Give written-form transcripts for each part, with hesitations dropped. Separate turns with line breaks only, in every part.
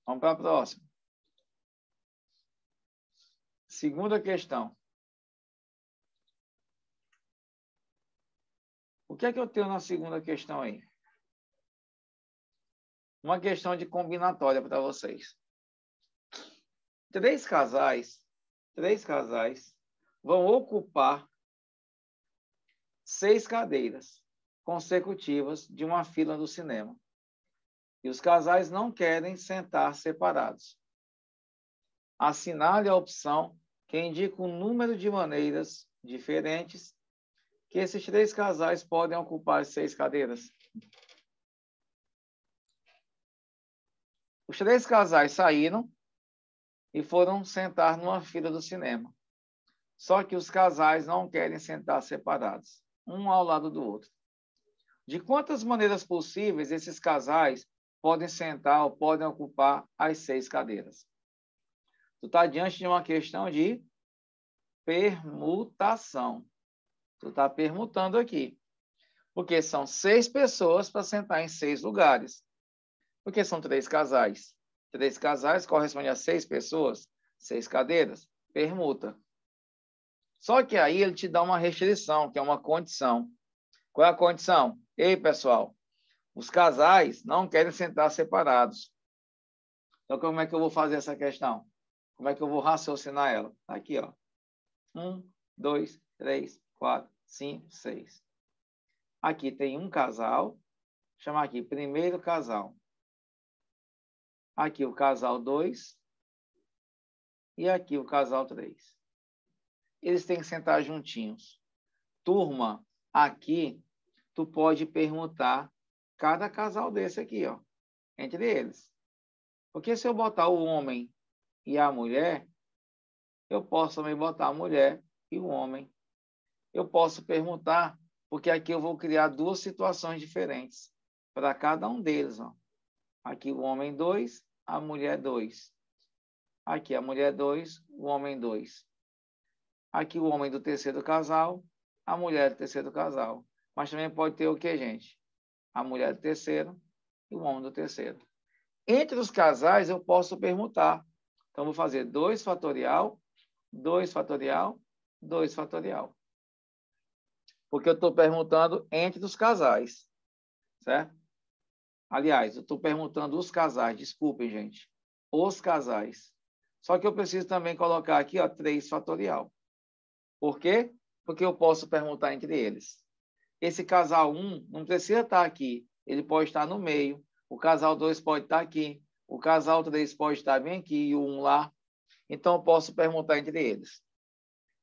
Vamos para a próxima. Segunda questão. O que é que eu tenho na segunda questão aí? Uma questão de combinatória para vocês. Três casais vão ocupar 6 cadeiras consecutivas de uma fila do cinema. E os casais não querem sentar separados. Assinale a opção que indica um número de maneiras diferentes que esses 3 casais podem ocupar as 6 cadeiras. Os 3 casais saíram e foram sentar numa fila do cinema. Só que os casais não querem sentar separados, um ao lado do outro. De quantas maneiras possíveis esses casais podem sentar ou podem ocupar as 6 cadeiras? Tu está diante de uma questão de permutação. Tu está permutando aqui. Porque são 6 pessoas para sentar em 6 lugares. Porque são 3 casais. 3 casais corresponde a 6 pessoas, 6 cadeiras. Permuta. Só que aí ele te dá uma restrição, que é uma condição. Qual é a condição? Ei, pessoal, os casais não querem sentar separados. Então, como é que eu vou fazer essa questão? Como é que eu vou raciocinar ela? Aqui, ó. 1, 2, 3, 4, 5, 6. Aqui tem um casal. Vou chamar aqui primeiro casal. Aqui o casal 2. E aqui o casal 3. Eles têm que sentar juntinhos. Turma, aqui tu pode permutar cada casal desse aqui, ó, entre eles. Porque se eu botar o homem e a mulher, eu posso também botar a mulher e o homem. Eu posso permutar, porque aqui eu vou criar 2 situações diferentes para cada um deles, ó. Aqui o homem 2, a mulher 2. Aqui a mulher 2, o homem 2. Aqui o homem do terceiro casal, a mulher do terceiro casal. Mas também pode ter o que, gente? A mulher do terceiro e o homem do terceiro. Entre os casais, eu posso permutar. Então, vou fazer 2 fatorial, 2 fatorial, 2 fatorial. Porque eu estou perguntando entre os casais. Certo? Aliás, eu estou perguntando os casais. Desculpem, gente. Os casais. Só que eu preciso também colocar aqui, ó, 3 fatorial. Por quê? Porque eu posso perguntar entre eles. Esse casal 1 não precisa estar aqui. Ele pode estar no meio. O casal 2 pode estar aqui. O casal 3 pode estar bem aqui e o 1 lá. Então, eu posso perguntar entre eles.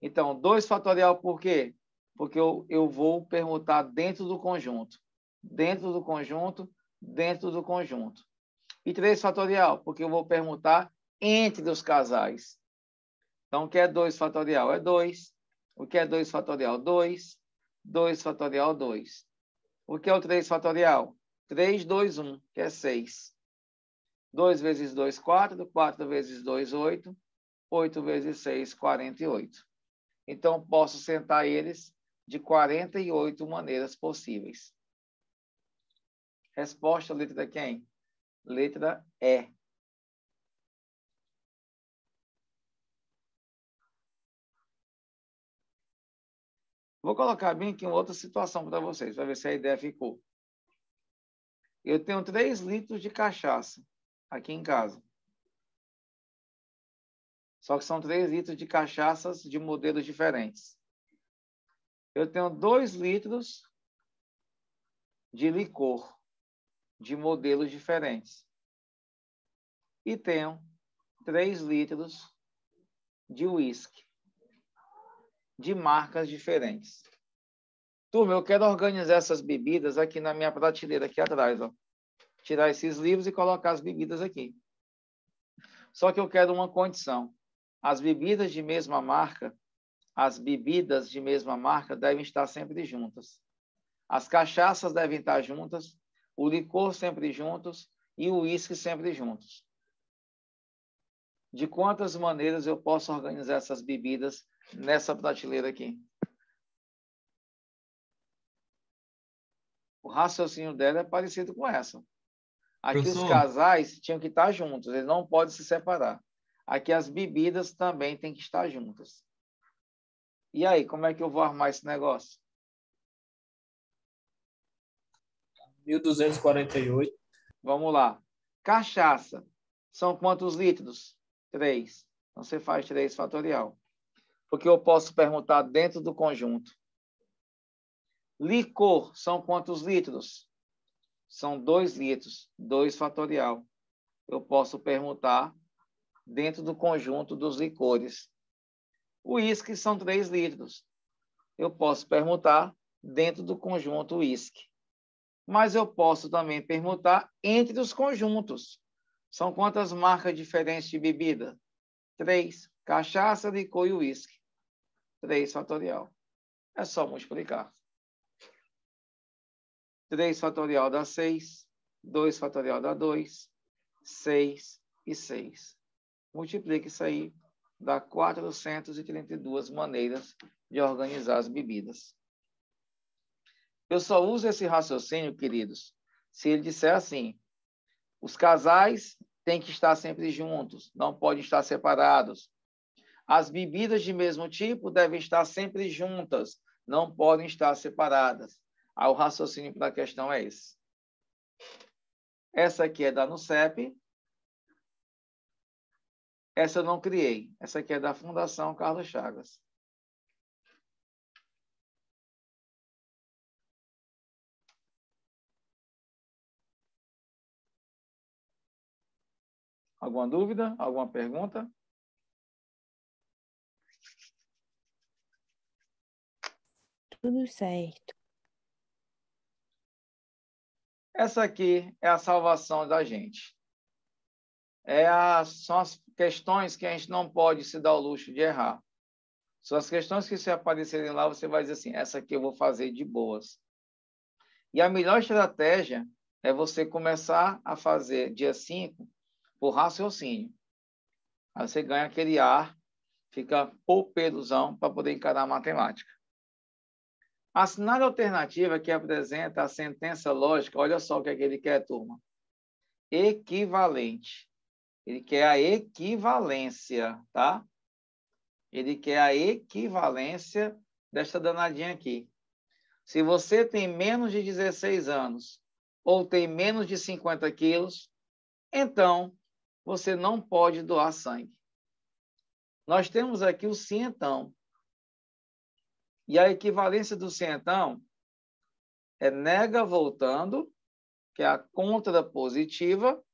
Então, 2 fatorial por quê? Porque eu vou permutar dentro do conjunto. Dentro do conjunto, dentro do conjunto. E 3 fatorial, porque eu vou permutar entre os casais. Então, o que é 2 fatorial? É 2. O que é 2 fatorial? 2. 2 fatorial, 2. O que é o 3 fatorial? 3, 2, 1, que é 6. 2 vezes 2, 4. 4 vezes 2, 8. 8 vezes 6, 48. Então, posso sentar eles de 48 maneiras possíveis. Resposta, letra quem? Letra E. Vou colocar bem aqui uma outra situação para vocês, para ver se a ideia ficou. Eu tenho 3 litros de cachaça aqui em casa. Só que são 3 litros de cachaças de modelos diferentes. Eu tenho 2 litros de licor de modelos diferentes. E tenho 3 litros de uísque de marcas diferentes. Turma, eu quero organizar essas bebidas aqui na minha prateleira aqui atrás, ó. Tirar esses livros e colocar as bebidas aqui. Só que eu quero uma condição. As bebidas de mesma marca devem estar sempre juntas. As cachaças devem estar juntas, o licor sempre juntos e o uísque sempre juntos. De quantas maneiras eu posso organizar essas bebidas nessa prateleira aqui? O raciocínio dela é parecido com essa. Aqui
Professor,
os casais tinham que estar juntos, eles não podem se separar. Aqui as bebidas também têm que estar juntas. E aí, como é que eu vou armar esse negócio?
1248.
Vamos lá. Cachaça. São quantos litros? 3. Então, você faz 3 fatorial. Porque eu posso perguntar dentro do conjunto. Licor. São quantos litros? São 2 litros. 2 fatorial. Eu posso perguntar dentro do conjunto dos licores. Uísque são 3 litros. Eu posso perguntar dentro do conjunto uísque. Mas eu posso também perguntar entre os conjuntos. São quantas marcas diferentes de bebida? 3. Cachaça, licor e uísque. 3 fatorial. É só multiplicar. 3 fatorial dá 6. 2 fatorial dá 2. 6 e 6. Multiplica isso aí. Dá 432 maneiras de organizar as bebidas. Eu só uso esse raciocínio, queridos, se ele disser assim: os casais têm que estar sempre juntos, não podem estar separados. As bebidas de mesmo tipo devem estar sempre juntas, não podem estar separadas. Aí o raciocínio para a questão é esse. Essa aqui é da NUCEP. Essa eu não criei. Essa aqui é da Fundação Carlos Chagas. Alguma dúvida? Alguma pergunta?
Tudo certo.
Essa aqui é a salvação da gente. São as questões que a gente não pode se dar o luxo de errar. São as questões que se aparecerem lá, você vai dizer assim, essa aqui eu vou fazer de boas. E a melhor estratégia é você começar a fazer dia 5 por raciocínio. Aí você ganha aquele ar, fica popeluzão para poder encarar a matemática. A cenário alternativa que apresenta a sentença lógica, olha só o que é que ele quer, turma. Equivalente. Ele quer a equivalência, tá? Ele quer a equivalência desta danadinha aqui. Se você tem menos de 16 anos ou tem menos de 50 quilos, então você não pode doar sangue. Nós temos aqui o cientão. E a equivalência do cientão é nega voltando, que é a contrapositiva,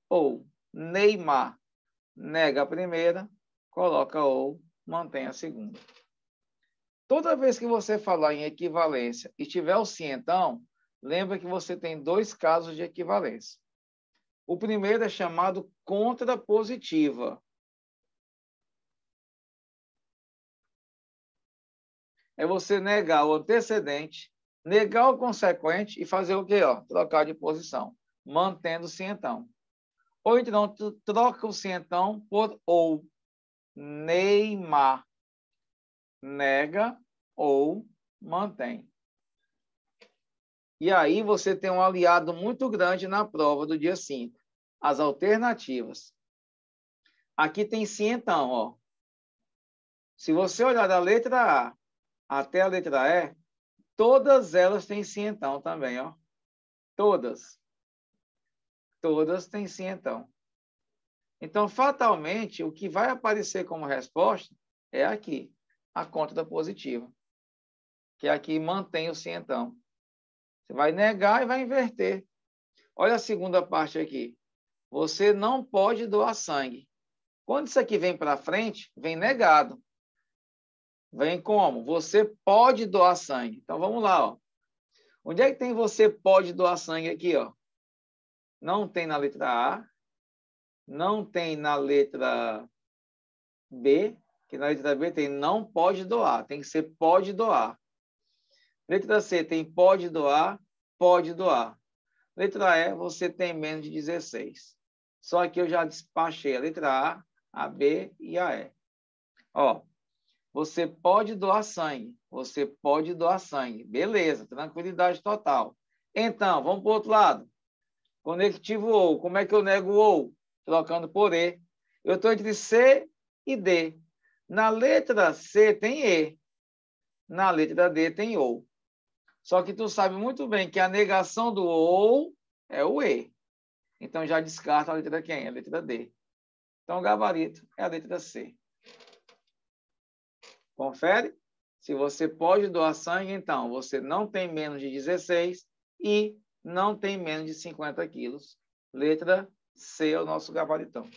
ou Neymar nega a primeira, coloca ou mantém a segunda. Toda vez que você falar em equivalência e tiver o cientão, lembra que você tem 2 casos de equivalência. O primeiro é chamado contrapositiva. É você negar o antecedente, negar o consequente e fazer o quê? Trocar de posição, mantendo o cientão. Ou então, troca o cientão por ou. Neymar nega ou mantém. E aí você tem um aliado muito grande na prova do dia 5. As alternativas. Aqui tem cientão, ó. Se você olhar da letra A até a letra E, todas elas têm cientão também, ó. Todas. Todas têm cientão. Então, fatalmente, o que vai aparecer como resposta é aqui, a contrapositiva, que aqui mantém o cientão. Você vai negar e vai inverter. Olha a segunda parte aqui. Você não pode doar sangue. Quando isso aqui vem para frente, vem negado. Vem como? Você pode doar sangue. Então, vamos lá, ó. Onde é que tem você pode doar sangue aqui, ó? Não tem na letra A, não tem na letra B, que na letra B tem não pode doar, tem que ser pode doar. Letra C tem pode doar, pode doar. Letra E, você tem menos de 16. Só que eu já despachei a letra A B e a E. Ó, você pode doar sangue, você pode doar sangue. Beleza, tranquilidade total. Então, vamos para o outro lado. Conectivo ou. Como é que eu nego ou? Trocando por E. Eu estou entre C e D. Na letra C tem E. Na letra D tem ou. Só que tu sabe muito bem que a negação do ou é o E. Então já descarta a letra quem? A letra D. Então o gabarito é a letra C. Confere? Se você pode doar sangue, então você não tem menos de 16 e não tem menos de 50 quilos. Letra C é o nosso gabaritão.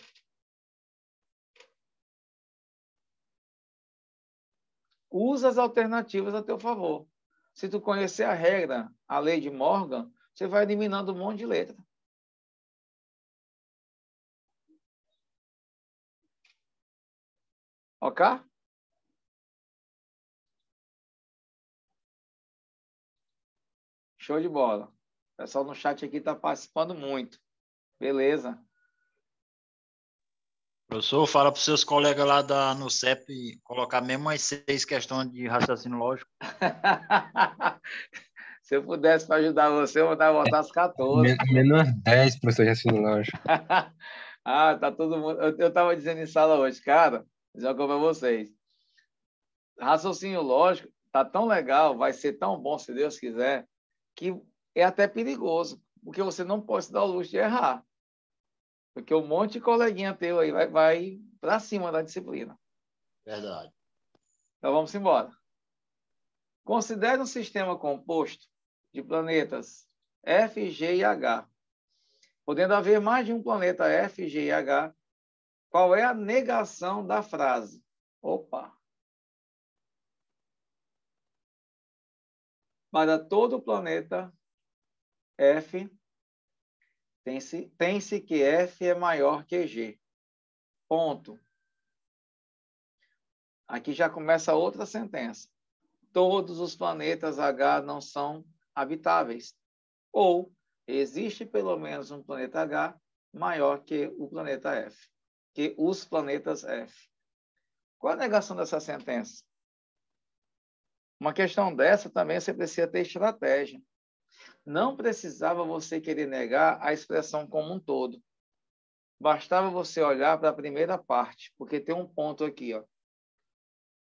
Usa as alternativas a teu favor. Se tu conhecer a regra, a lei de Morgan, você vai eliminando um monte de letra. Ok? Show de bola. O pessoal no chat aqui está participando muito. Beleza.
Professor, fala para os seus colegas lá no CEP colocar mesmo as 6 questões de raciocínio lógico.
Se eu pudesse para ajudar você, eu vou botar as 14.
Menos 10, professor de raciocínio lógico.
Ah, tá todo mundo. Eu estava dizendo em sala hoje, cara, dizer uma coisa para vocês. Raciocínio lógico tá tão legal, vai ser tão bom, se Deus quiser, que é até perigoso, porque você não pode se dar o luxo de errar. Porque um monte de coleguinha teu aí vai para cima da disciplina.
Verdade.
Então vamos embora. Considere um sistema composto de planetas F, G e H. Podendo haver mais de um planeta F, G e H, qual é a negação da frase? Opa! Para todo planeta F, tem-se que F é maior que G. Ponto. Aqui já começa outra sentença. Todos os planetas H não são habitáveis. Ou existe pelo menos um planeta H maior que o planeta F, que os planetas F. Qual a negação dessa sentença? Uma questão dessa também você precisa ter estratégia. Não precisava você querer negar a expressão como um todo. Bastava você olhar para a primeira parte, porque tem um ponto aqui, ó.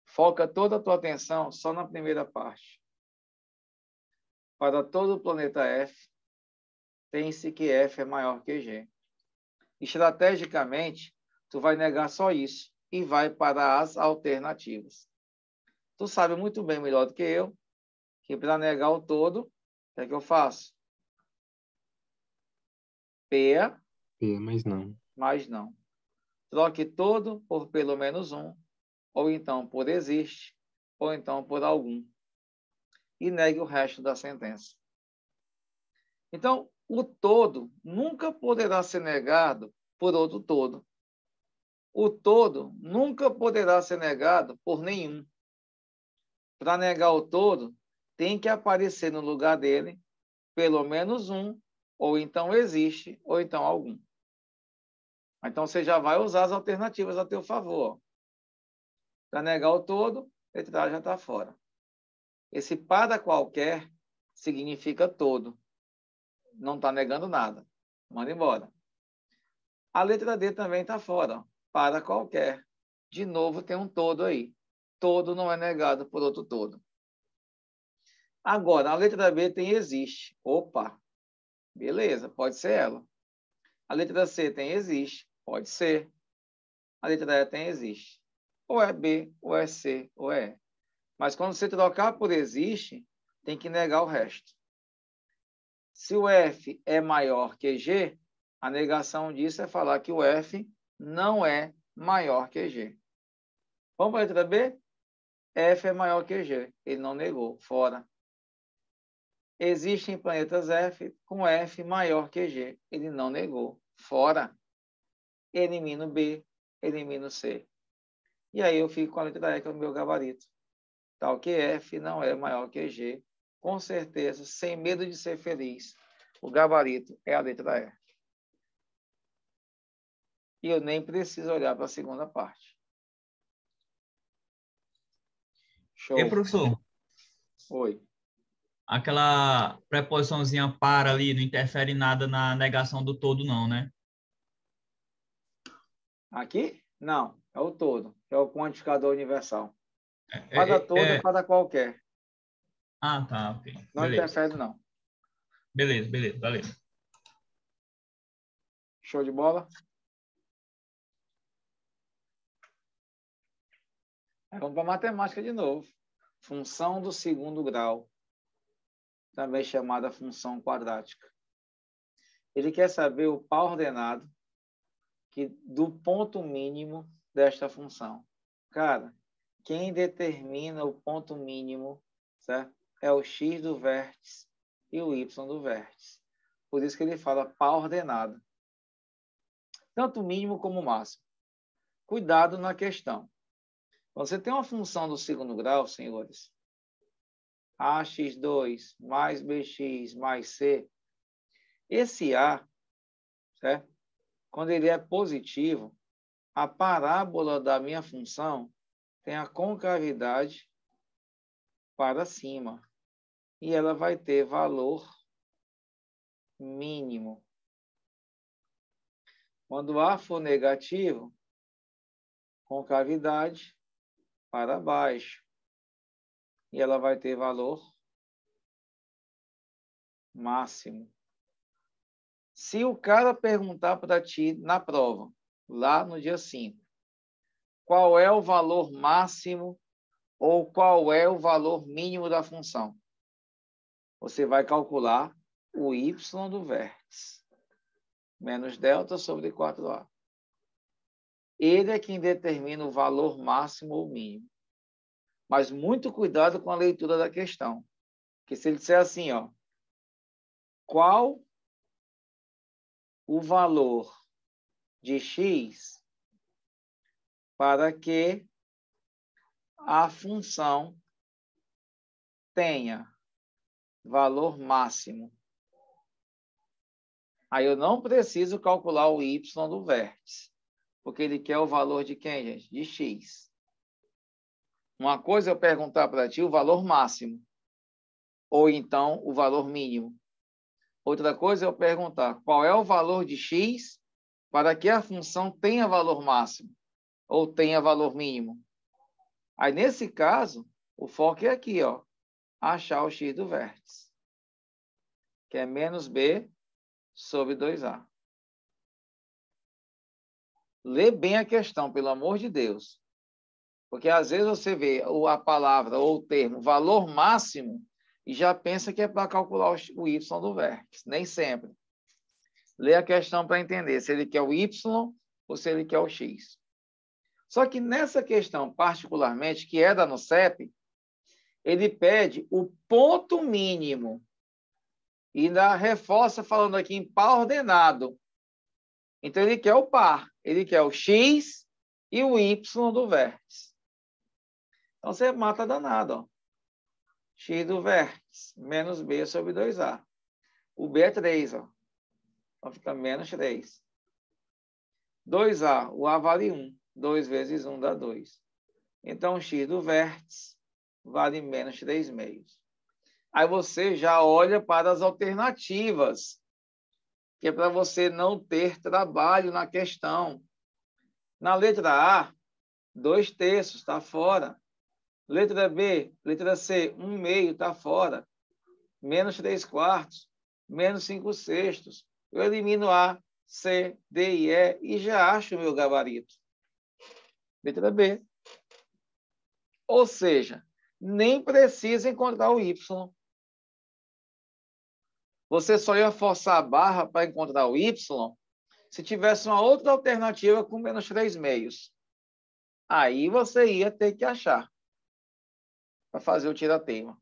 Foca toda a tua atenção só na primeira parte. Para todo o planeta F, tem-se que F é maior que G. Estrategicamente, tu vai negar só isso e vai para as alternativas. Tu sabe muito bem, melhor do que eu, que para negar o todo, o que é que eu faço? P,
Mas não.
mas não. Troque todo por pelo menos um, ou então por existe, ou então por algum. E negue o resto da sentença. Então, o todo nunca poderá ser negado por outro todo. O todo nunca poderá ser negado por nenhum. Para negar o todo, tem que aparecer no lugar dele pelo menos um, ou então existe, ou então algum. Então, você já vai usar as alternativas a teu favor. Para negar o todo, letra A já está fora. Esse para qualquer significa todo. Não está negando nada. Manda embora. A letra D também está fora. Para qualquer. De novo, tem um todo aí. Todo não é negado por outro todo. Agora, a letra B tem existe. Opa! Beleza, pode ser ela. A letra C tem existe. Pode ser. A letra E tem existe. Ou é B, ou é C, ou é E. Mas quando você trocar por existe, tem que negar o resto. Se o F é maior que G, a negação disso é falar que o F não é maior que G. Vamos para a letra B? F é maior que G. Ele não negou. Fora. Existem planetas F com F maior que G. Ele não negou. Fora. Elimino B, elimino C. E aí eu fico com a letra E, que é o meu gabarito. Tal que F não é maior que G. Com certeza, sem medo de ser feliz. O gabarito é a letra E. E eu nem preciso olhar para a segunda parte. Show.
E professor,
Oi.
aquela preposiçãozinha para ali, não interfere nada na negação do todo, não, né?
Aqui? Não, é o todo. É o quantificador universal.
É,
Para
é,
todo e
é...
para qualquer.
Ah, tá, ok.
Não
Beleza.
interfere, não.
Beleza, beleza, valeu.
Show de bola? Aí vamos para a matemática de novo. Função do segundo grau, também chamada função quadrática. Ele quer saber o par ordenado do ponto mínimo desta função. Cara, quem determina o ponto mínimo, certo? É o x do vértice e o y do vértice. Por isso que ele fala par ordenado. Tanto o mínimo como o máximo. Cuidado na questão. Você tem uma função do segundo grau, senhores, ax2 mais bx mais c. Esse a, certo? Quando ele é positivo, a parábola da minha função tem a concavidade para cima. E ela vai ter valor mínimo. Quando A for negativo, concavidade para baixo. E ela vai ter valor máximo. Se o cara perguntar para ti na prova, lá no dia 5, qual é o valor máximo ou qual é o valor mínimo da função, você vai calcular o y do vértice, menos delta sobre 4a. Ele é quem determina o valor máximo ou mínimo. Mas muito cuidado com a leitura da questão. Porque se ele disser assim, ó, qual o valor de x para que a função tenha valor máximo. Aí eu não preciso calcular o y do vértice, porque ele quer o valor de quem, gente? De x. Uma coisa é eu perguntar para ti o valor máximo, ou então o valor mínimo. Outra coisa é eu perguntar qual é o valor de x para que a função tenha valor máximo, ou tenha valor mínimo. Aí, nesse caso, o foco é aqui, ó, achar o x do vértice, que é menos b sobre 2a. Lê bem a questão, pelo amor de Deus. Porque, às vezes, você vê a palavra ou o termo valor máximo e já pensa que é para calcular o y do vértice. Nem sempre. Lê a questão para entender se ele quer o y ou se ele quer o x. Só que nessa questão, particularmente, que é da NUCEP, ele pede o ponto mínimo. E ainda reforça falando aqui em par ordenado. Então, ele quer o par. Ele quer o x e o y do vértice. Então, você mata danado. Ó. X do vértice, menos b sobre 2a. O b é 3. Ó. Então, fica menos 3. 2a, o a vale 1. 2 vezes 1 dá 2. Então, x do vértice vale menos 3/2. Aí você já olha para as alternativas, que é para você não ter trabalho na questão. Na letra A, 2/3 está fora. Letra B, letra C, 1/2 está fora. Menos 3/4, menos 5/6. Eu elimino A, C, D e E e já acho o meu gabarito. Letra B. Ou seja, nem precisa encontrar o Y. Você só ia forçar a barra para encontrar o Y se tivesse uma outra alternativa com menos 3/2. Aí você ia ter que achar para fazer o tira-teima.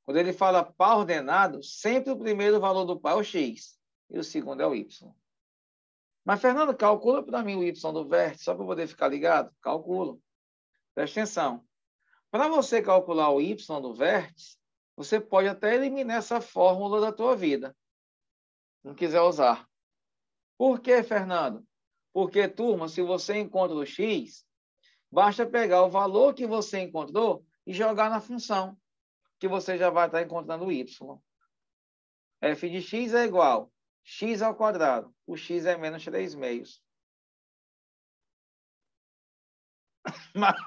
Quando ele fala par ordenado, sempre o primeiro valor do par é o x e o segundo é o y. Mas, Fernando, calcula para mim o y do vértice, só para poder ficar ligado? Calculo. Presta atenção. Para você calcular o y do vértice, você pode até eliminar essa fórmula da tua vida. Não quiser usar. Por quê, Fernando? Porque, turma, se você encontra o x, basta pegar o valor que você encontrou e jogar na função. que você já vai estar encontrando o y. F de x é igual x ao quadrado. O x é menos 3 meios.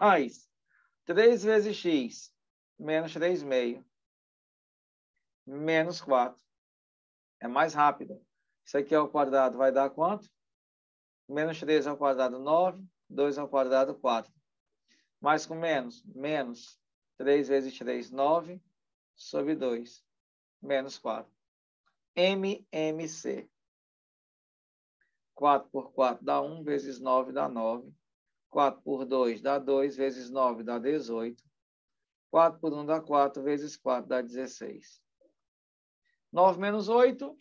Mais 3 vezes x, menos 3 meio, menos 4. É mais rápido. Isso aqui ao quadrado vai dar quanto? Menos 3 ao quadrado, 9. 2 ao quadrado, 4. Mais com menos, menos 3 vezes 3, 9, sobre 2, menos 4. MMC. 4 por 4 dá 1, vezes 9 dá 9. 4 por 2 dá 2, vezes 9 dá 18. 4 por 1 dá 4, vezes 4 dá 16. 9 menos 8,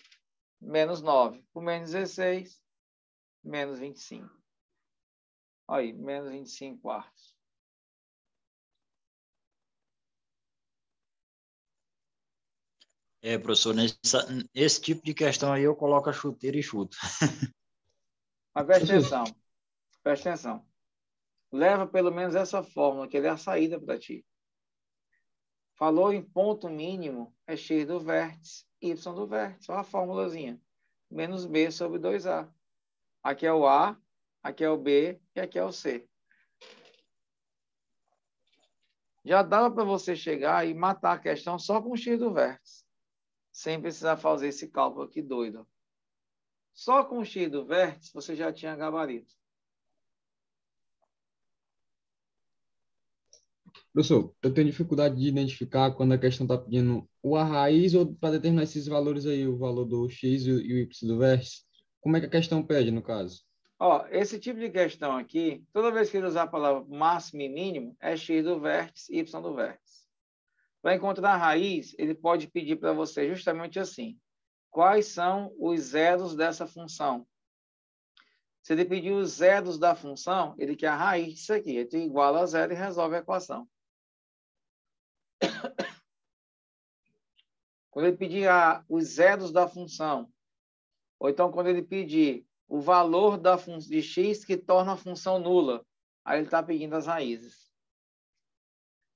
menos 9. Por menos 16, menos 25. Aí, menos 25 quartos.
Professor, esse tipo de questão aí eu coloco a chuteira e chuto.
Mas presta atenção. Presta atenção. Leva pelo menos essa fórmula, que é a saída para ti. Falou em ponto mínimo, é x do vértice, y do vértice. Olha a formulazinha. Menos b sobre 2a. Aqui é o a, aqui é o b e aqui é o c. Já dava para você chegar e matar a questão só com o x do vértice. Sem precisar fazer esse cálculo aqui doido. Só com o x do vértice você já tinha gabarito.
Professor, eu tenho dificuldade de identificar quando a questão está pedindo o a raiz ou para determinar esses valores aí, o valor do x e o y do vértice. Como é que a questão pede, no caso?
Ó, esse tipo de questão aqui, toda vez que ele usar a palavra máximo e mínimo, é x do vértice, y do vértice. Para encontrar a raiz, ele pode pedir para você justamente assim. Quais são os zeros dessa função? Se ele pedir os zeros da função, ele quer a raiz disso aqui. Ele iguala a zero e resolve a equação. Quando ele pedir os zeros da função, ou então quando ele pedir o valor de x que torna a função nula, aí ele está pedindo as raízes.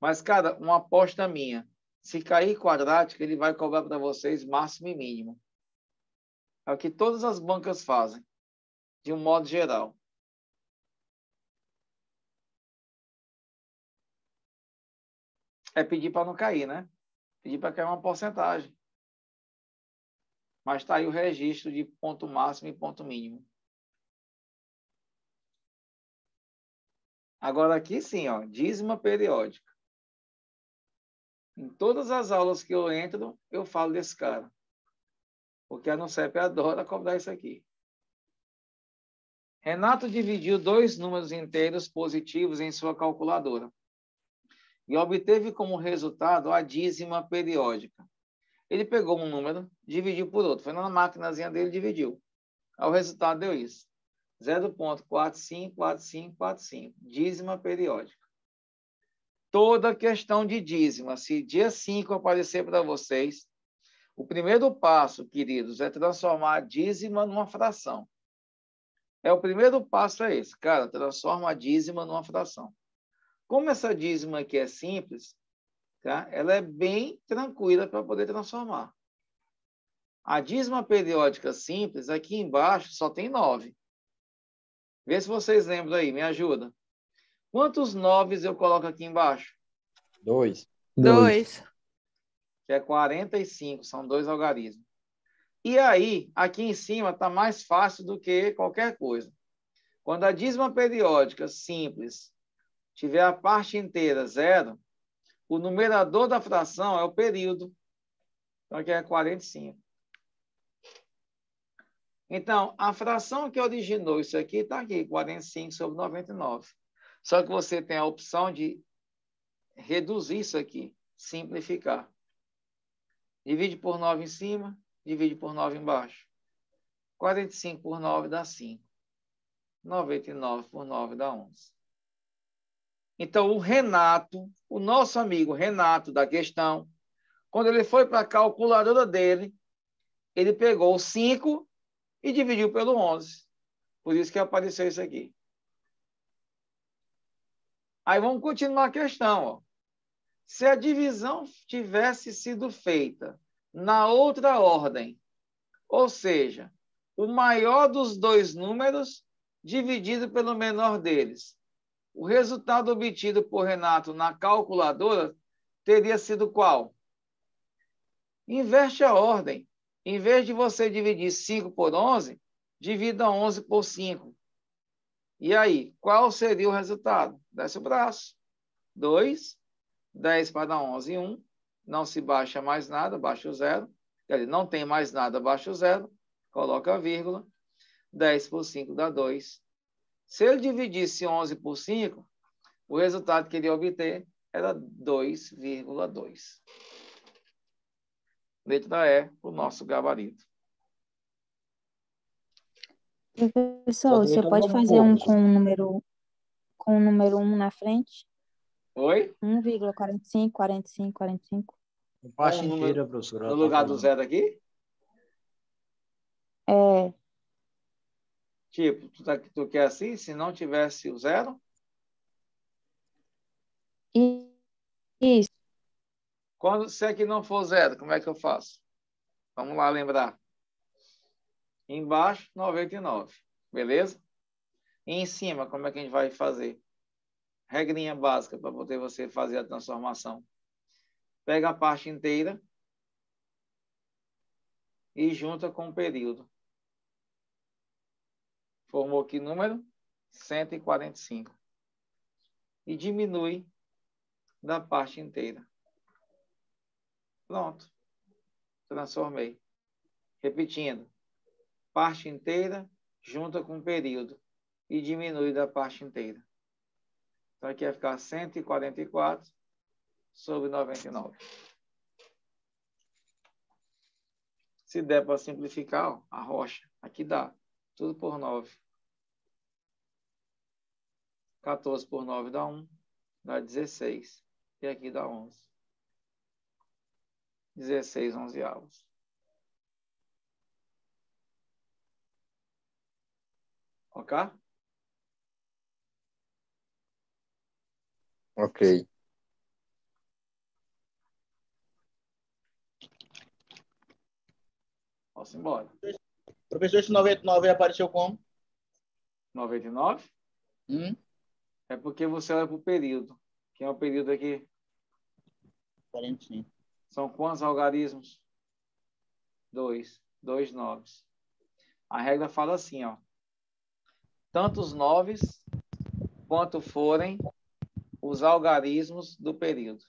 Mas, cara, uma aposta minha. Se cair quadrática, ele vai cobrar para vocês máximo e mínimo. É o que todas as bancas fazem, de um modo geral. É pedir para não cair, né? Pedir para cair uma porcentagem. Mas está aí o registro de ponto máximo e ponto mínimo. Agora aqui sim, ó, dízima periódica. Em todas as aulas que eu entro, eu falo desse cara. Porque a NUCEP adora cobrar isso aqui. Renato dividiu 2 números inteiros positivos em sua calculadora e obteve como resultado a dízima periódica. Ele pegou um número, dividiu por outro. Foi na maquinazinha dele, dividiu. O resultado deu isso. 0,454545. Dízima periódica. Toda questão de dízima, se dia 5 aparecer para vocês, o primeiro passo, queridos, é transformar a dízima numa fração. O primeiro passo é esse. Cara, transforma a dízima numa fração. Como essa dízima aqui é simples, tá? Ela é bem tranquila para poder transformar. A dízima periódica simples, aqui embaixo, só tem 9. Vê se vocês lembram aí, me ajuda. Quantos 9 eu coloco aqui embaixo?
2.
2.
Que é 45, são 2 algarismos. E aí, aqui em cima está mais fácil do que qualquer coisa. Quando a dízima periódica simples tiver a parte inteira 0, o numerador da fração é o período. Então, aqui é 45. Então, a fração que originou isso aqui está aqui, 45 sobre 99. Só que você tem a opção de reduzir isso aqui, simplificar. Divide por 9 em cima, divide por 9 embaixo. 45 por 9 dá 5. 99 por 9 dá 11. Então, o Renato, o nosso amigo Renato da questão, quando ele foi para a calculadora dele, ele pegou o 5 e dividiu pelo 11. Por isso que apareceu isso aqui. Aí vamos continuar a questão. Ó. Se a divisão tivesse sido feita na outra ordem, ou seja, o maior dos dois números dividido pelo menor deles, o resultado obtido por Renato na calculadora teria sido qual? Inverte a ordem. Em vez de você dividir 5 por 11, divida 11 por 5. E aí, qual seria o resultado? Desce o braço. 2, 10 para dar 11, 1. Não se baixa mais nada, baixa o zero. Quer dizer, não tem mais nada, baixa o zero. Coloca a vírgula. 10 por 5 dá 2. Se ele dividisse 11 por 5, o resultado que ele ia obter era 2,2. Letra E, o nosso gabarito.
Professor, o senhor pode fazer um com o número 1 na frente?
Oi?
1,45, 45, 45.
Parte inteira, professora.
No lugar do zero aqui?
É,
Tipo, tu quer assim? Se não tivesse o zero?
isso.
Se aqui não for zero, como é que eu faço? Vamos lá lembrar. Embaixo, 99. Beleza? E em cima, como é que a gente vai fazer? Regrinha básica para poder você fazer a transformação. Pega a parte inteira e junta com o período. Formou que número? 145. E diminui da parte inteira. Pronto. Transformei. Repetindo. Parte inteira junta com o período e diminui da parte inteira. Então aqui vai ficar 144 sobre 99. Se der para simplificar, ó, a rocha, aqui dá. Tudo por 9. 14 por 9 dá 1. Dá 16. E aqui dá 11. 16 onzeavos. Ok?
Ok.
Vamos embora.
Professor, esse 99 apareceu como?
99? É porque você olha para o período. Quem é o período aqui?
45.
São quantos algarismos? 2. 2 noves. A regra fala assim, ó. Tantos noves quanto forem os algarismos do período.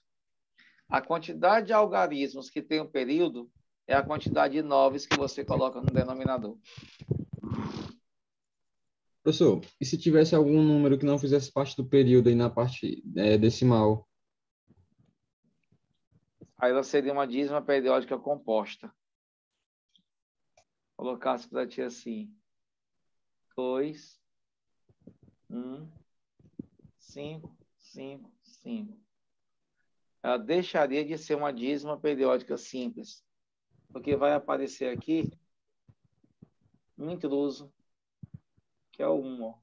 A quantidade de algarismos que tem o período é a quantidade de noves que você coloca no denominador.
Professor, e se tivesse algum número que não fizesse parte do período aí na parte decimal?
Aí ela seria uma dízima periódica composta. Colocasse para ti assim. 2, 1, 5, 5, 5. Ela deixaria de ser uma dízima periódica simples. Porque vai aparecer aqui um intruso, que é o 1. Ó.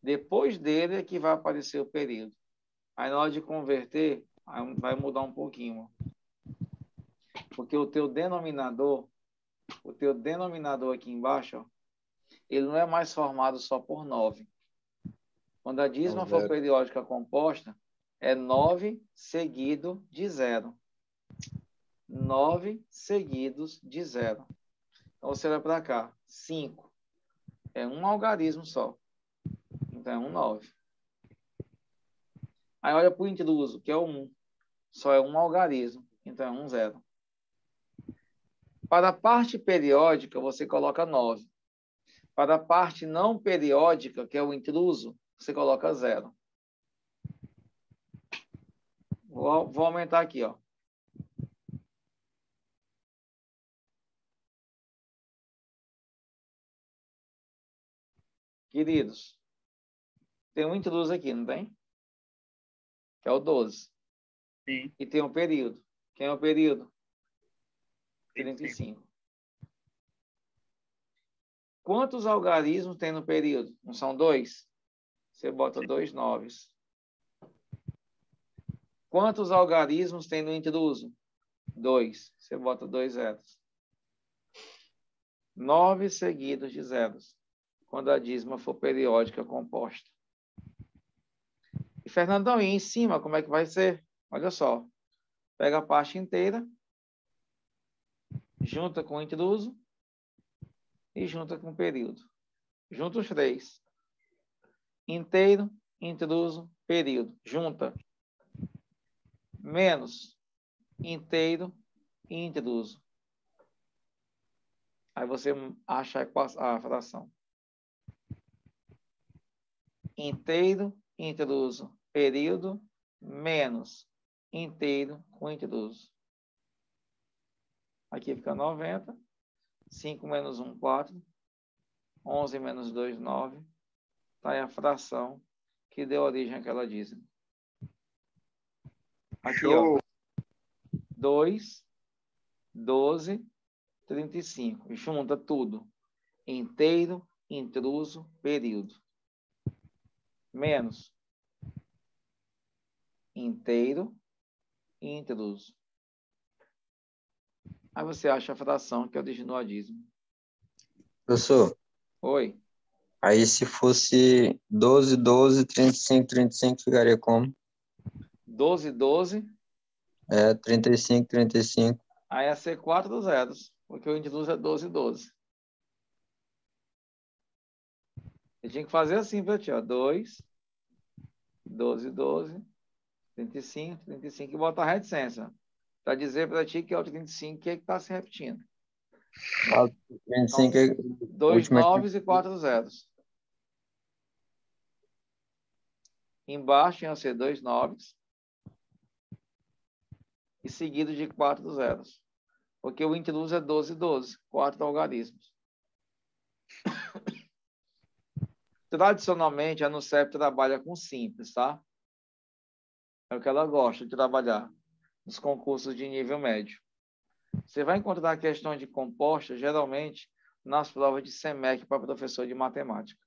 Depois dele é que vai aparecer o período. Aí na hora de converter, vai mudar um pouquinho. Ó. Porque o teu denominador aqui embaixo, ó, ele não é mais formado só por 9. Quando a dízima for periódica composta, é 9 seguido de 0. 9 seguidos de 0. Então, você vai para cá. 5. É um algarismo só. Então, é um 9. Aí, olha para o intruso, que é o 1. Só é um algarismo. Então, é um 0. Para a parte periódica, você coloca 9. Para a parte não periódica, que é o intruso, você coloca 0. Vou aumentar aqui, ó. Queridos, tem um intruso aqui, não tem? Que é o 12.
Sim.
E tem um período. Quem é o período? 35. Quantos algarismos tem no período? Não são 2? Você bota 2 noves. Quantos algarismos tem no intruso? 2. Você bota 2 zeros. 9 seguidos de zeros, quando a dízima for periódica composta. E, Fernandão, e em cima, como é que vai ser? Olha só. Pega a parte inteira, junta com o intruso e junta com o período. Junta os 3. Inteiro, intruso, período. Junta. Menos inteiro e intruso. Aí você acha a fração. Inteiro, intruso, período, menos inteiro com intruso. Aqui fica 90. 5 menos 1, 4. 11 menos 2, 9. Está aí a fração que deu origem àquela dízima. Aqui, ó. 2, 12, 35. Junta tudo. Inteiro, intruso, período. Menos inteiro e intruso. Aí você acha a fração que originou a dízima.
Professor,
Oi.
aí se fosse 12, 12, 35, 35, ficaria como?
12, 12.
35, 35.
Aí ia ser 4 zeros, porque o intruso é 12, 12. Eu tinha que fazer assim para ti, ó. 2, 12, 12, 35, 35 e botar a reticência. Para dizer para ti que é o 35 que está se repetindo.
35 é
2 noves e 4 zeros. Embaixo iam ser 2 noves e seguido de 4 zeros. Porque o intruso é 12, 12. 4 algarismos. Tradicionalmente, a NUCEP trabalha com simples, tá? É o que ela gosta de trabalhar nos concursos de nível médio. Você vai encontrar questões de composta, geralmente, nas provas de SEMEC para professor de matemática.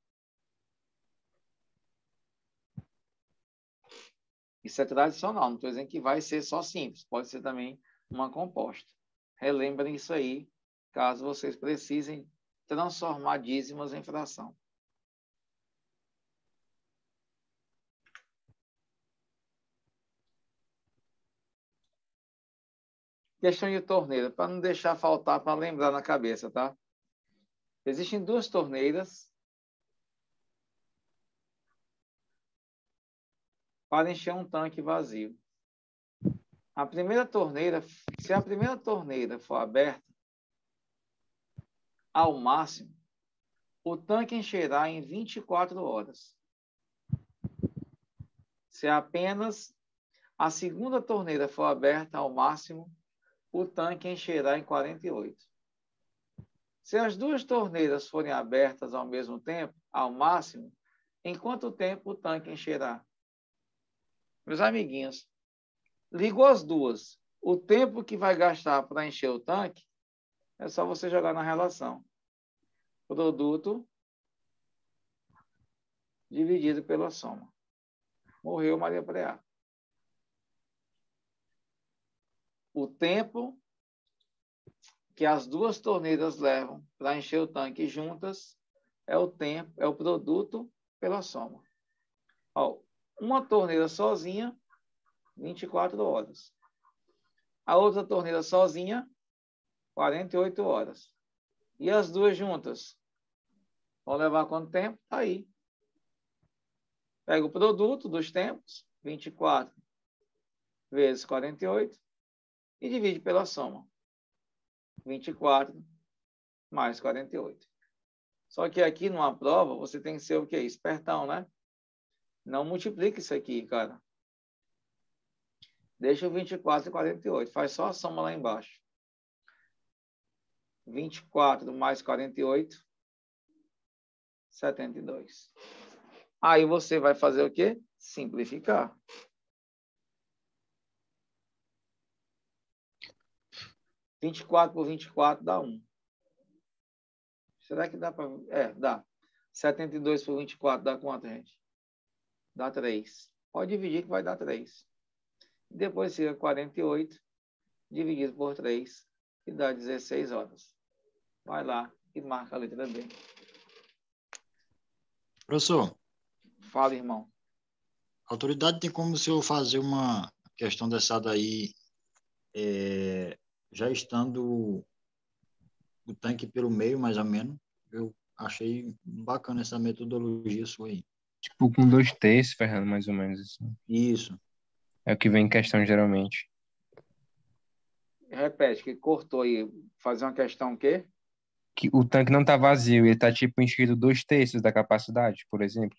Isso é tradicional, não estou dizendo que vai ser só simples, pode ser também uma composta. Relembrem isso aí, caso vocês precisem transformar dízimas em fração. Questão de torneira, para não deixar faltar, para lembrar na cabeça, tá? Existem 2 torneiras para encher um tanque vazio. A primeira torneira, se a primeira torneira for aberta, ao máximo, o tanque encherá em 24 horas. Se apenas a segunda torneira for aberta, ao máximo, o tanque encherá em 48. Se as 2 torneiras forem abertas ao mesmo tempo, ao máximo, em quanto tempo o tanque encherá? Meus amiguinhos, ligou as 2. O tempo que vai gastar para encher o tanque é só você jogar na relação. Produto dividido pela soma. Morreu Maria Preá. O tempo que as 2 torneiras levam para encher o tanque juntas é o tempo, é o produto pela soma. Ó, uma torneira sozinha, 24 horas. A outra torneira sozinha, 48 horas. E as 2 juntas? Vão levar quanto tempo? Tá aí. Pega o produto dos tempos, 24 vezes 48, e divide pela soma. 24 mais 48. Só que aqui numa prova, você tem que ser o quê? Espertão, né? Não multiplica isso aqui, cara. Deixa o 24 e 48. Faz só a soma lá embaixo. 24 mais 48, 72. Aí você vai fazer o quê? Simplificar. – 24 por 24 dá 1. Será que dá para... dá. 72 por 24 dá quanto, gente? Dá 3. Pode dividir que vai dar 3. Depois fica 48 dividido por 3, que dá 16 horas. Vai lá e marca a letra B.
Professor,
Fala, irmão.
a autoridade tem como o senhor fazer uma questão dessa daí, já estando o tanque pelo meio, mais ou menos? Eu achei bacana essa metodologia sua aí.
Tipo, com 2/3, Fernando, mais ou menos assim.
Isso.
É o que vem em questão geralmente.
Repete, que cortou aí. Fazer uma questão o quê?
Que o tanque não tá vazio, ele tá tipo enchido 2/3 da capacidade, por exemplo.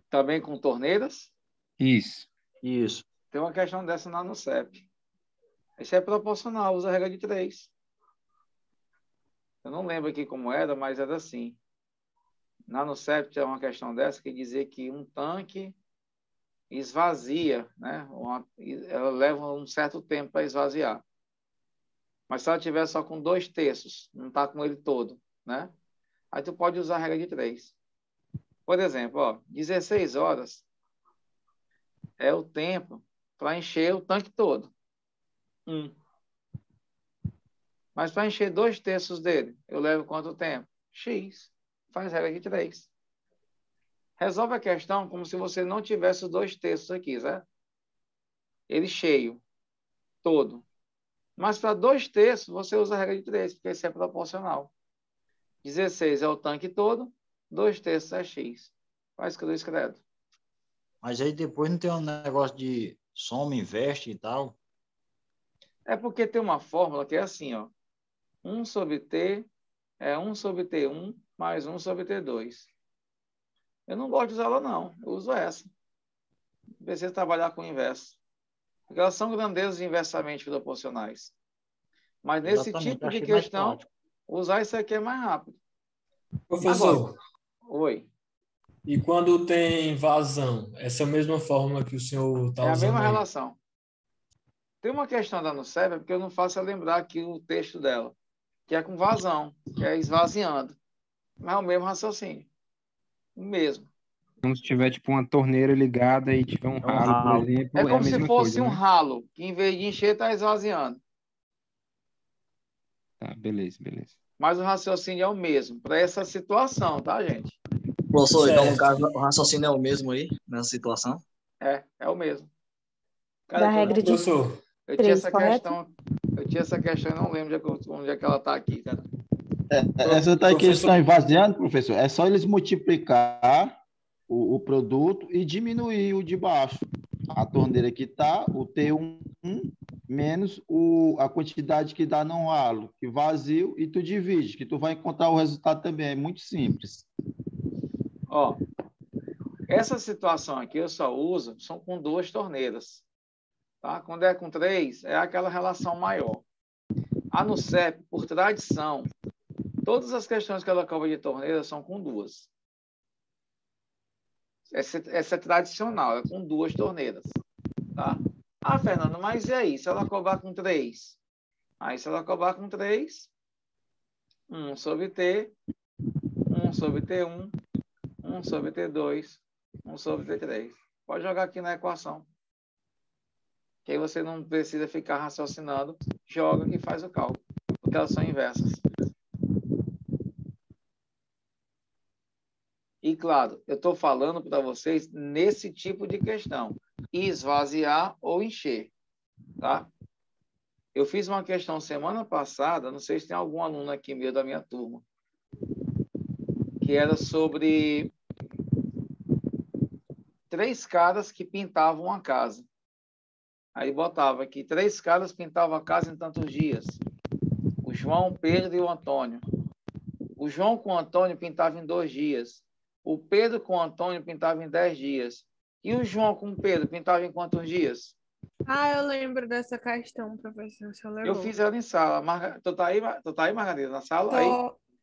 Também com torneiras?
Isso.
Isso.
Tem uma questão dessa lá no CEP. Isso é proporcional, usa a regra de 3. Eu não lembro aqui como era, mas era assim. Lá no CEP tinha uma questão dessa que dizia que um tanque esvazia, né? Ela leva um certo tempo para esvaziar. Mas se ela tiver só com 2/3, não está com ele todo, né? Aí tu pode usar a regra de 3. Por exemplo, ó, 16 horas é o tempo para encher o tanque todo. 1. Mas para encher 2/3 dele, eu levo quanto tempo? X. Faz regra de 3. Resolve a questão como se você não tivesse os 2/3 aqui, certo? Ele cheio, todo. Mas para 2/3, você usa a regra de 3, porque isso é proporcional. 16 é o tanque todo, 2/3 é X. Faz cruz credo.
Mas aí depois não tem um negócio de soma, investe e tal?
É porque tem uma fórmula que é assim, ó. 1 sobre T é 1 sobre T1 mais 1 sobre T2. Eu não gosto de usar ela, não. Eu uso essa. Preciso trabalhar com o inverso. Porque elas são grandezas inversamente proporcionais. Mas nesse
Exatamente,
tipo de
achei mais
questão,
prático.
usar isso aqui é mais rápido.
Professor,
Oi.
e quando tem vazão? Essa mesma fórmula que o senhor
É
está
a
usando
mesma
aí?
relação. Tem uma questão da no CEP, porque eu não faço lembrar aqui o texto dela, que é com vazão, que é esvaziando. Mas é o mesmo raciocínio. O mesmo.
Então, se tiver tipo uma torneira ligada e tiver um
É um
ralo, por
ralo.
exemplo,
É
é a
como se
mesma
fosse
coisa,
um
né?
ralo, que em vez de encher, está esvaziando.
Tá, beleza, beleza.
Mas o raciocínio é o mesmo, para essa situação, tá, gente?
Professor, então no
Certo.
caso o raciocínio é o mesmo aí, nessa situação?
É o mesmo.
Da regra de
Professor,
Eu tinha
3,
essa
correto?
questão, e não lembro onde é que ela está aqui, cara.
Essa tá que eles
professor,
estão esvaziando, professor. É só eles multiplicar o produto e diminuir o de baixo. A torneira que está, o T1 menos a quantidade que dá no ralo, que vazio, e tu divide, que tu vai encontrar o resultado também. É muito simples.
Ó, essa situação aqui eu só uso, são com 2 torneiras. Tá? Quando é com 3, é aquela relação maior. A no CEP, por tradição, todas as questões que ela cobra de torneira são com 2. Essa é tradicional, é com 2 torneiras. Tá? Ah, Fernando, mas e aí? Se ela cobrar com 3? Aí, se ela cobrar com 3, 1 sobre T, 1 sobre T1, 1 sobre T2, 1 sobre T3. Pode jogar aqui na equação. Que aí você não precisa ficar raciocinando, joga e faz o cálculo, porque elas são inversas. E, claro, eu estou falando para vocês nesse tipo de questão, esvaziar ou encher, tá? Eu fiz uma questão semana passada, não sei se tem algum aluno aqui meu da minha turma, que era sobre 3 caras que pintavam uma casa. Aí botava aqui, 3 caras pintavam a casa em tantos dias. O João, o Pedro e o Antônio. O João com o Antônio pintava em 2 dias. O Pedro com o Antônio pintava em 10 dias. E o João com o Pedro pintava em quantos dias?
Eu lembro dessa questão, professor. O senhor
Eu
levou.
fiz ela em sala. Tu tá aí, Margarida, na sala? Aí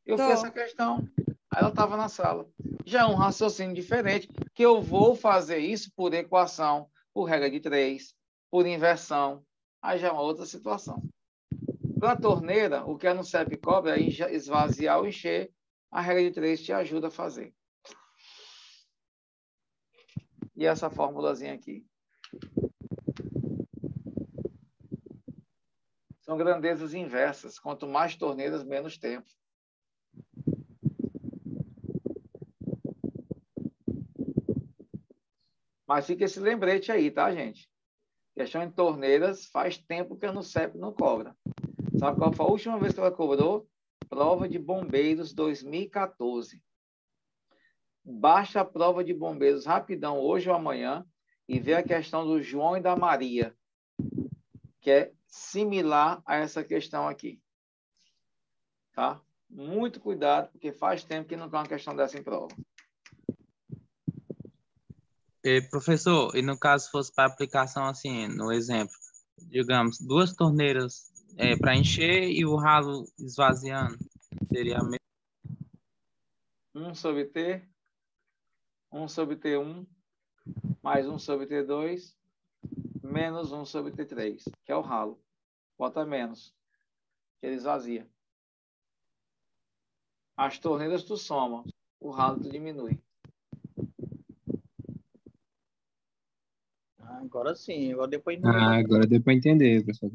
eu fiz essa questão. Aí ela estava na sala. Já é um raciocínio diferente, que eu vou fazer isso por equação, por regra de 3, por inversão. Aí já é uma outra situação. Para a torneira, o que a no CEP cobra é esvaziar ou encher. A regra de 3 te ajuda a fazer. E essa formulazinha aqui. São grandezas inversas. Quanto mais torneiras, menos tempo. Mas fica esse lembrete aí, tá, gente? Questão de torneiras, faz tempo que a ANUCEP não cobra. Sabe qual foi a última vez que ela cobrou? Prova de bombeiros 2014. Baixa a prova de bombeiros rapidão, hoje ou amanhã, e vê a questão do João e da Maria, que é similar a essa questão aqui. Tá? Muito cuidado, porque faz tempo que não tem uma questão dessa em prova.
Professor, e no caso fosse para aplicação assim, no exemplo, digamos, 2 torneiras para encher e o ralo esvaziando, seria a mesma?
1 sobre T, 1 sobre T1, mais 1 sobre T2, menos 1 sobre T3, que é o ralo. Bota menos, que ele esvazia. As torneiras tu soma, o ralo tu diminui.
Agora sim, agora depois
Agora deu para entender, professor.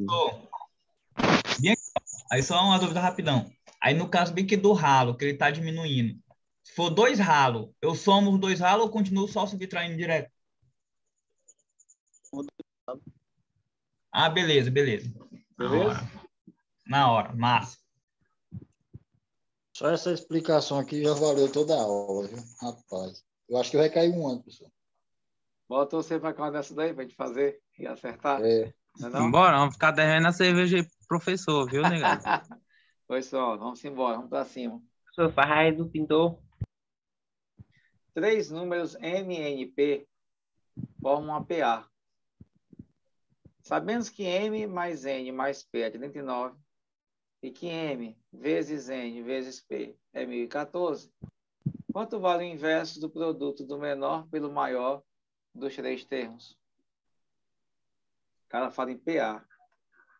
Bem, aí só uma dúvida rapidão. Aí no caso bem que do ralo, que ele está diminuindo. Se for 2 ralos, eu somo os 2 ralos ou continuo só subtraindo direto? Ah, beleza, beleza.
Beleza?
Na hora, massa.
Só essa explicação aqui já valeu toda a aula, viu? Rapaz, eu acho que vai cair um ano, professor.
Bota você para cá dessa daí, para gente fazer e acertar. Não é não?
Bora, vamos ficar devendo a cerveja aí pro professor, viu, negado?
Pois só, vamos embora, vamos para cima.
Professor, faz aí do pintor.
3 números MNP formam uma PA. Sabemos que M mais N mais P é 39 e que M vezes N vezes P é 1014, quanto vale o inverso do produto do menor pelo maior dos 3 termos? O cara fala em PA.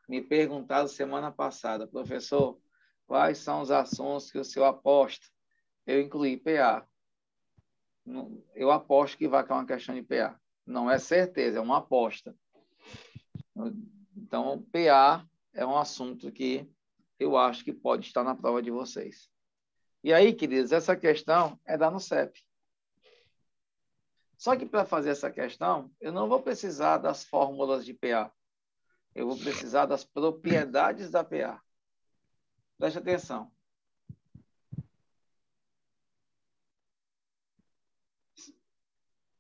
Me perguntaram semana passada, professor, quais são os assuntos que o senhor aposta? Eu incluí PA. Eu aposto que vai cair uma questão de PA. Não é certeza, é uma aposta. Então, PA é um assunto que eu acho que pode estar na prova de vocês. E aí, queridos, essa questão é da ANUCEP. Só que para fazer essa questão, eu não vou precisar das fórmulas de PA. Eu vou precisar das propriedades da PA. Preste atenção.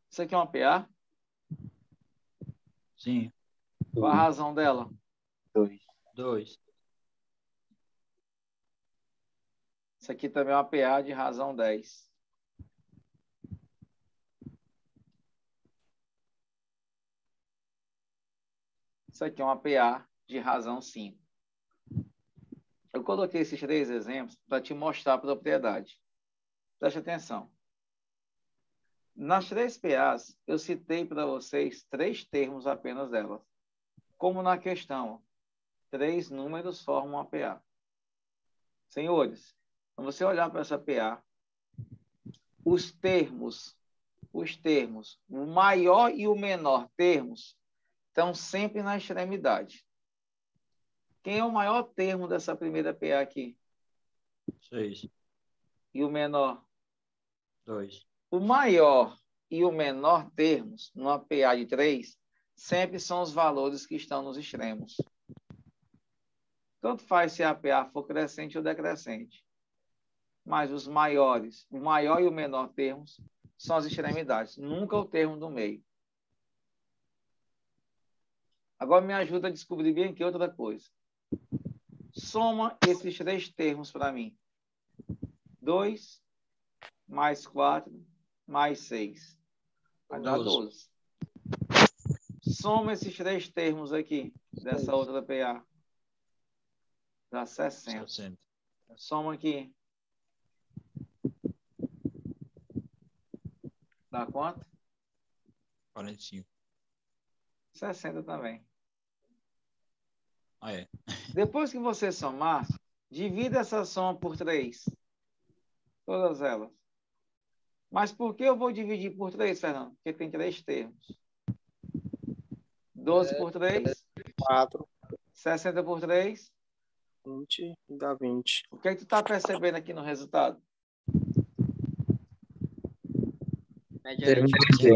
Isso aqui é uma PA?
Sim.
Qual a razão dela?
2.
Isso aqui também é uma PA de razão 10. Isso aqui é uma PA de razão 5. Eu coloquei esses 3 exemplos para te mostrar a propriedade. Preste atenção. Nas 3 PAs, eu citei para vocês 3 termos apenas delas. Como na questão, 3 números formam uma PA. Senhores, quando você olhar para essa PA, os termos, o maior e o menor termos, estão sempre na extremidade. Quem é o maior termo dessa primeira PA aqui?
6.
E o menor?
2.
O maior e o menor termos, numa PA de 3, sempre são os valores que estão nos extremos. Tanto faz se a PA for crescente ou decrescente. Mas os maiores, o maior e o menor termos, são as extremidades, nunca o termo do meio. Agora me ajuda a descobrir bem aqui outra coisa. Soma esses 3 termos para mim. 2 mais 4 mais 6. Vai dar 12. Soma esses 3 termos aqui, dessa outra PA. Dá 60. Soma aqui. Dá quanto?
45.
60 também.
Ah, é.
Depois que você somar, divida essa soma por 3. Todas elas. Mas por que eu vou dividir por 3, Fernando? Porque tem 3 termos. 12 por 3?
4.
60 por 3?
20 dá 20.
O que é que tu está percebendo aqui no resultado?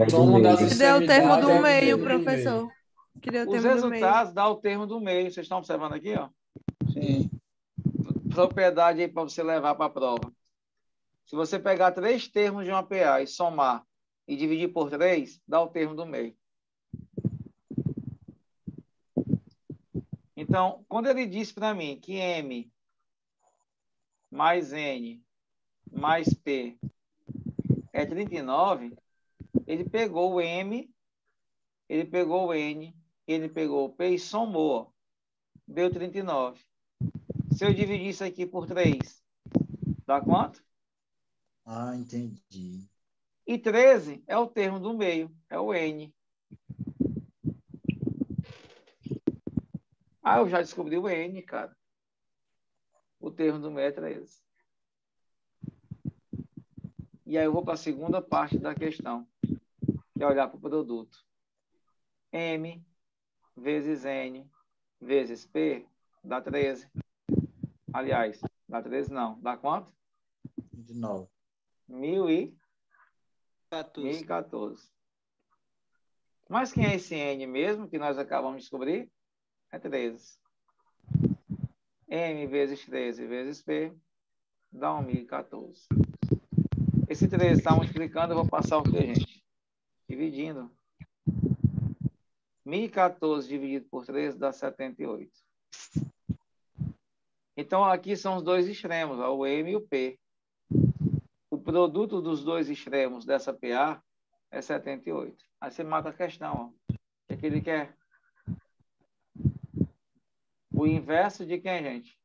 Soma das
Que deu o termo
extremidades
do
é o
meio,
termo do
professor. Que deu o
Os
termo do meio.
resultados dão o termo do meio. Vocês estão observando aqui, ó?
Sim.
Propriedade aí para você levar para a prova. Se você pegar 3 termos de uma PA e somar e dividir por 3, dá o termo do meio. Então, quando ele disse para mim que M mais N mais P é 39, ele pegou o M, ele pegou o N, ele pegou o P e somou. Deu 39. Se eu dividir isso aqui por 3, dá quanto?
Ah, entendi.
E 13 é o termo do meio, é o N. Ah, eu já descobri o N, cara. O termo do meio é 13. E aí eu vou para a segunda parte da questão, que é olhar para o produto. M vezes N vezes P dá 13. Aliás, dá 13 não. Dá quanto?
29.
1014. Mas quem é esse N mesmo, que nós acabamos de descobrir? É 13. M vezes 13 vezes P dá 1014. Esse 13 está multiplicando, eu vou passar o que, gente? Dividindo. 1014 dividido por 13 dá 78. Então, aqui são os dois extremos, ó, o M e o P. O produto dos dois extremos dessa PA é 78. Aí você mata a questão. Ó. O que é que ele quer? O inverso de quem, gente?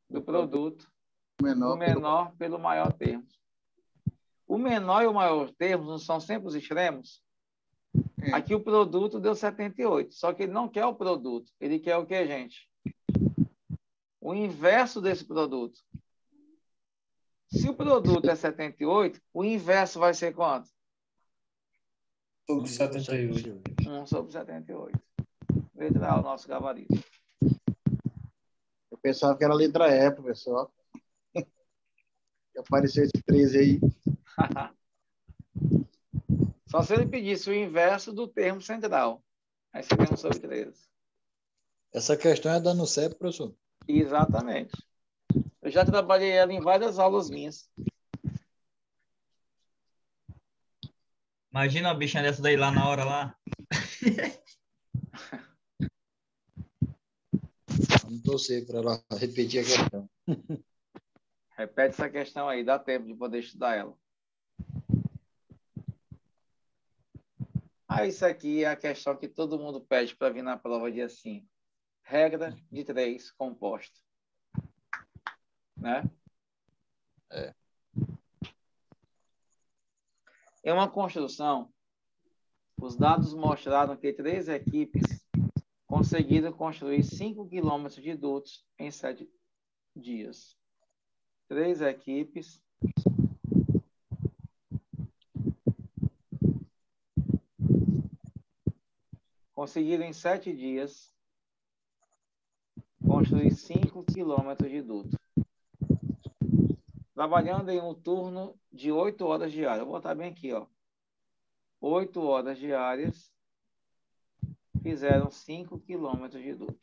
Do produto. O menor pelo maior termo. O menor e o maior termos não são sempre os extremos? Aqui o produto deu 78. Só que ele não quer o produto. Ele quer o que, gente? O inverso desse produto. Se o produto é 78, o inverso vai ser quanto?
Sobre 78.
1 sobre 78. Letra A, o nosso gabarito.
Eu pensava que era letra E, professor. Apareceu esse 13 aí.
Só se ele pedisse o inverso do termo central. Aí seria 1 sobre 13.
Essa questão é da NUCEP, professor?
Exatamente. Eu já trabalhei ela em várias aulas minhas.
Imagina uma bichinha dessa daí lá na hora lá.
Vamos torcer para ela repetir a questão.
Repete essa questão aí, dá tempo de poder estudar ela. Ah, isso aqui é a questão que todo mundo pede para vir na prova de assim. Regra de 3 composta. Né?
É.
Em uma construção, os dados mostraram que 3 equipes conseguiram construir 5 quilômetros de dutos em 7 dias. 3 equipes conseguiram em 7 dias construir 5 quilômetros de duto. Trabalhando em um turno de 8 horas diárias. Vou botar bem aqui, ó. 8 horas diárias fizeram 5 quilômetros de duto.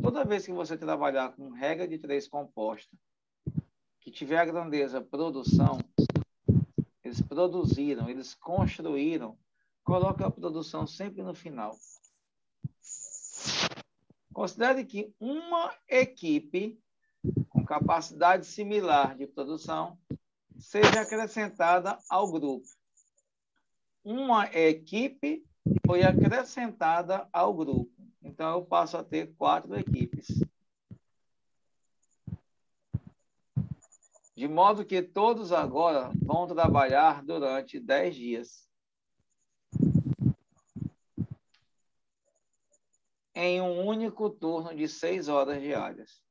Toda vez que você trabalhar com regra de 3 composta, que tiver a grandeza produção, eles produziram, eles construíram, coloca a produção sempre no final. Considere que uma equipe com capacidade similar de produção seja acrescentada ao grupo. Uma equipe foi acrescentada ao grupo. Então, eu passo a ter 4 equipes. De modo que todos agora vão trabalhar durante 10 dias. Em um único turno de 6 horas diárias.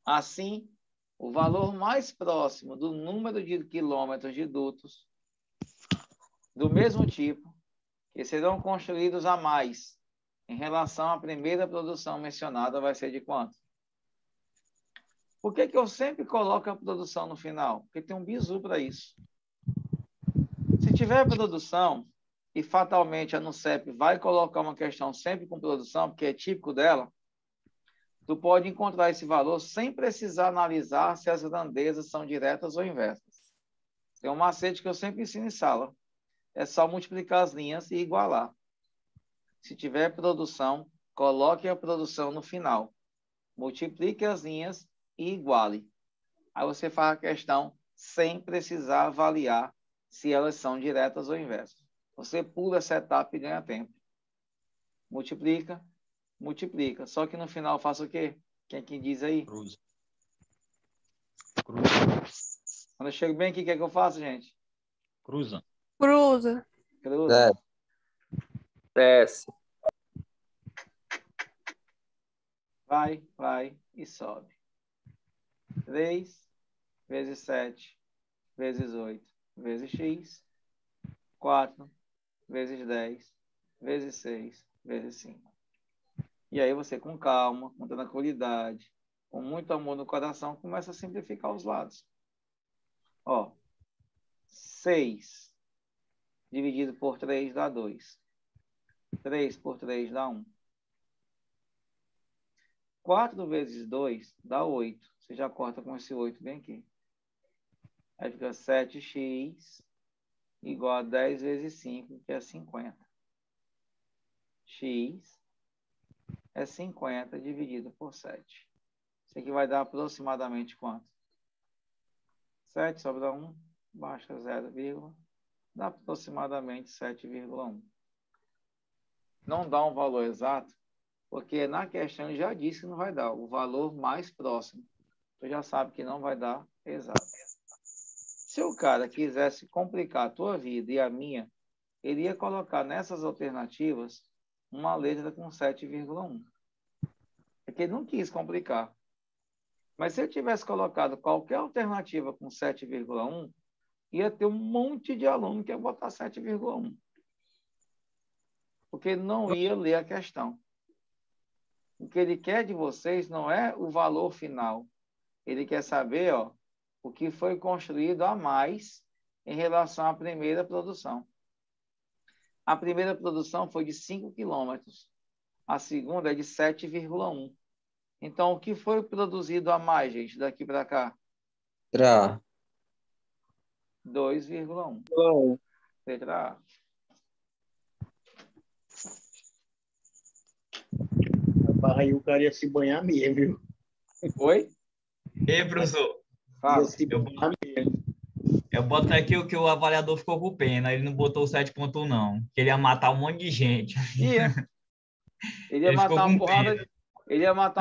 Assim, o valor mais próximo do número de quilômetros de dutos do mesmo tipo que serão construídos a mais em relação à primeira produção mencionada vai ser de quanto? Por que que eu sempre coloco a produção no final? Porque tem um bizu para isso. Se tiver produção, e fatalmente a NUCEP vai colocar uma questão sempre com produção, porque é típico dela, tu pode encontrar esse valor sem precisar analisar se as grandezas são diretas ou inversas. Tem um macete que eu sempre ensino em sala. É só multiplicar as linhas e igualar. Se tiver produção, coloque a produção no final. Multiplique as linhas e iguale. Aí você faz a questão sem precisar avaliar se elas são diretas ou inversas. Você pula essa etapa e ganha tempo. Multiplica, multiplica. Só que no final faça o quê? Quem que diz aí?
Cruza.
Quando eu chego bem aqui, o que é que eu faço, gente?
Cruza.
Cruza.
Cruza.
Desce.
Vai e sobe. 3 vezes 7 vezes 8 vezes x. 4 vezes 10 vezes 6 vezes 5. E aí você, com calma, com tranquilidade, com muito amor no coração, começa a simplificar os lados. Ó, 6 dividido por 3 dá 2. 3 por 3 dá 1. 4 vezes 2 dá 8. Você já corta com esse 8 bem aqui. Aí fica 7x igual a 10 vezes 5, que é 50. X é 50 dividido por 7. Isso aqui vai dar aproximadamente quanto? 7 sobra 1, baixa 0, dá aproximadamente 7,1. Não dá um valor exato, porque na questão já disse que não vai dar o valor mais próximo. Tu já sabe que não vai dar exato. Se o cara quisesse complicar a tua vida e a minha, ele ia colocar nessas alternativas uma letra com 7,1. Porque ele não quis complicar. Mas se eu tivesse colocado qualquer alternativa com 7,1, ia ter um monte de aluno que ia botar 7,1. Porque não ia ler a questão. O que ele quer de vocês não é o valor final. Ele quer saber, ó, o que foi construído a mais em relação à primeira produção. A primeira produção foi de 5 quilômetros. A segunda é de 7,1. Então, o que foi produzido a mais, gente, daqui para cá? 2,1. Letra A.
Rapaz, aí o cara ia se banhar mesmo, viu?
Oi?
Ei, professor.
Fala.
Eu boto aqui o que o avaliador ficou com pena. Ele não botou o 7,1, não. Que ele ia matar um monte de gente.
Ele ia matar uma porrada. Ele ia matar